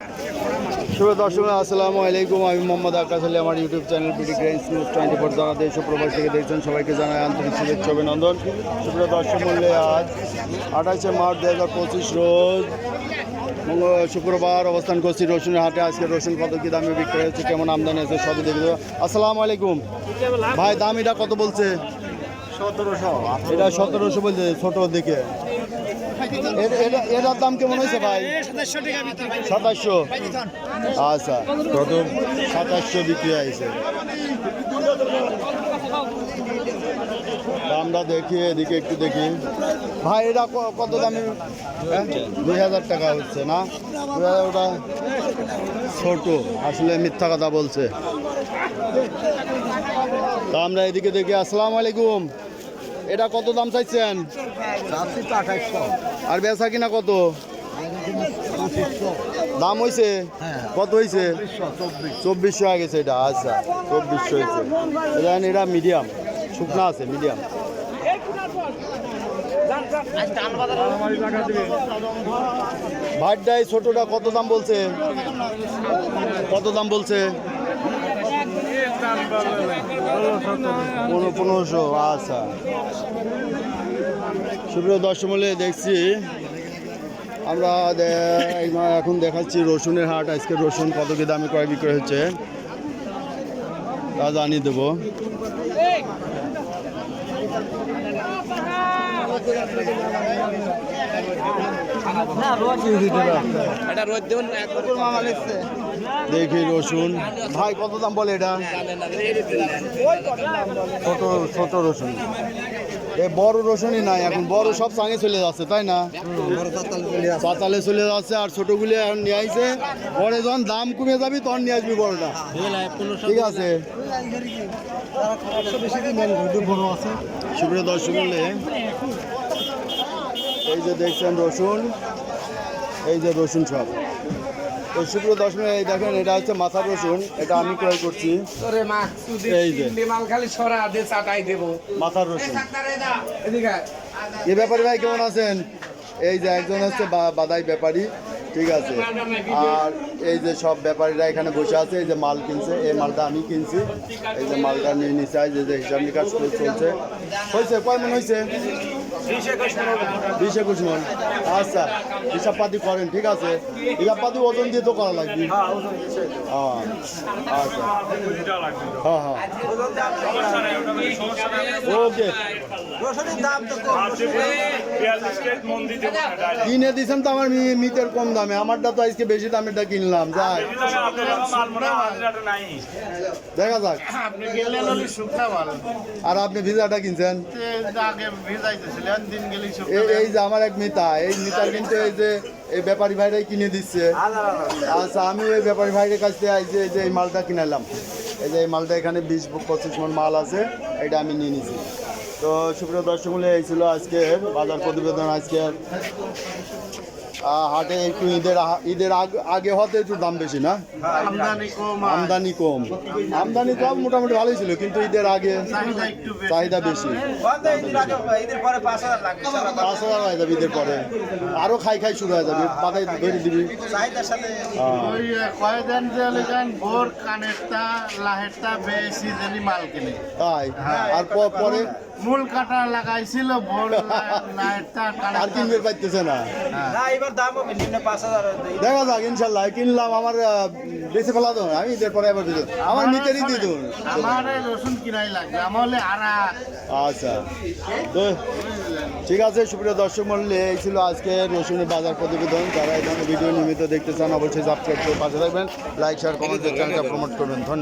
শুভ দর্শক আসসালামু আলাইকুম। আমি মোহাম্মদ আকাশ আলী, আমার ইউটিউব চ্যানেল পিটি গ্রেন্স নিউজ 24 জানা দেশ ও প্রবাস থেকে দেখছেন সবাইকে জানাই আন্তরিক শুভেচ্ছা অভিনন্দন। সুপ্রিয় দর্শক মূল্যে আজ 28শে মার্চ 2025 রোজ শুক্রবার অবস্থান করছি রসুনের হাটে। আজকে রসুন কত কী দামে বিক্রি হচ্ছে, কেমন আমদানি আছে সবই দেখব। আসসালামু আলাইকুম ভাই, দাম এটা কত বলছে? 1700। এটা 1700 বলছে ছোট দিকে। এটার দাম কেমন হয়েছে ভাই? 2700। আচ্ছা, কত? 2700 বিক্রি হয়েছে। দামটা দেখি, এদিকে একটু দেখি ভাই। এটা কত দামে? 2000 টাকা হচ্ছে না? 2000 ওটা ছোট, আসলে মিথ্যা কথা বলছে। তা আমরা এদিকে দেখি। আসসালামু আলাইকুম, এটা কত দাম চাইছেন? আর বেচা কিনা কত দাম হয়েছে? কত হয়েছে? 2400 হয়ে গেছে এটা। আচ্ছা, 2400 হয়েছে। এটা মিডিয়াম শুকনা আছে, মিডিয়াম। ভাটটাই ছোটটা কত দাম বলছে? কত দাম বলছে? 1500। আচ্ছা, সুপ্রিয় দর্শক মূল্যে দেখছি আমরা এখন দেখাচ্ছি রসুনের হাট। আজকে রসুন কত কি দামে ক্রয় বিক্রয় হচ্ছে তা জানিয়ে দেবো। দেখি রসুন ভাই কত দাম বলে এটা? ছোট ছোট রসুন, এই বড় রসুনই নাই এখন। বড় সব সাঙে চলে যাচ্ছে, তাই না? পাতালে চলে যাচ্ছে, আর ছোটগুলি এখন নিয়ে আইছে। পরে যখন দাম কমে যাবি তখন নিয়ে আসবি বড়টা। ঠিক আছে। সুপ্রিয় দর্শক মূল্যে এই যে দেখছেন রসুন, এই যে রসুন সব। তো সুপ্রিয় দর্শক এই দেখেন, এটা হচ্ছে মাথার রসুন। এটা আমি ক্রয় করছি। এই যে মাথার রসুন। এ ব্যাপারী ভাই কেমন আছেন? এই যে একজন হচ্ছে বাদাই ব্যাপারী, ঠিক আছে। আর এই যে সব ব্যাপারীরা এখানে বসে আছে। এই যে মাল কিনছে, এই মালটা আমি কিনছি। এই যে মালটা নিয়ে নিচ্ছে, যে হিসাব নিকাশ চলছে। হয়েছে কয় মন হয়েছে? 20-21 মন। আচ্ছা, হিসাব পাতি করেন, ঠিক আছে। হিসাব পাতি ওজন দিয়ে তো করা লাগবে। আচ্ছা, হ্যাঁ হ্যাঁ, ওকে। কিনে দিয়েছেন তো আমার মিটের কম দামে, আমারটা তো আজকে বেশি দামেরটা কিনলাম। যাই দেখা যাক। আর আপনি ভিজাটা কিনছেন? এই যে আমার এক মিতা, এই মিতা কিন্তু এই যে এই ব্যাপারী ভাইরাই কিনে দিচ্ছে। আচ্ছা, আমি ওই ব্যাপারী ভাইয়ের কাছ থেকে এই যে এই মালটা কিনালাম। এই যে এই মালটা এখানে 20-25 মন মাল আছে, এটা আমি নিয়ে নিছি। তো সুপ্রিয় দর্শক মূল্যে এই ছিল আজকের বাজার প্রতিবেদন। আজকের হাটে একটু ঈদের আগে হতে একটু দাম বেশি না? আমদানি কম। আমদানি কম মোটামুটি ভালোই ছিল, কিন্তু ঈদের আগে চাহিদা বেশি। 5,000 হয়ে যাবে ঈদের পরে, আরো খাই শুরু হয়ে যাবে। পাতায় ধরে দিবি তাই। আর পরে মূল কাটা লাগাইছিল, আর কিনবে পাইতেছে না। দেখা যাক, ইনশাল্লাহ কিনলাম। আমার বেশি ফেলা দেবো আমি ঈদের পরে, এবার দিল আমার নিচেরই দিয়ে দেবো। আমার রসুন কিনাই লাগবে আমার। আচ্ছা, তো ঠিক আছে। সুপ্রিয় দর্শক মূল্যে এই ছিল আজকে রসুনের বাজার প্রতিবেদন। যারা এই ধরনের ভিডিও নিয়মিত দেখতে চান অবশ্যই সাবস্ক্রাইব করে পাশে থাকবেন, লাইক শেয়ার কমেন্ট চ্যানেলটা প্রমোট করবেন। ধন্যবাদ।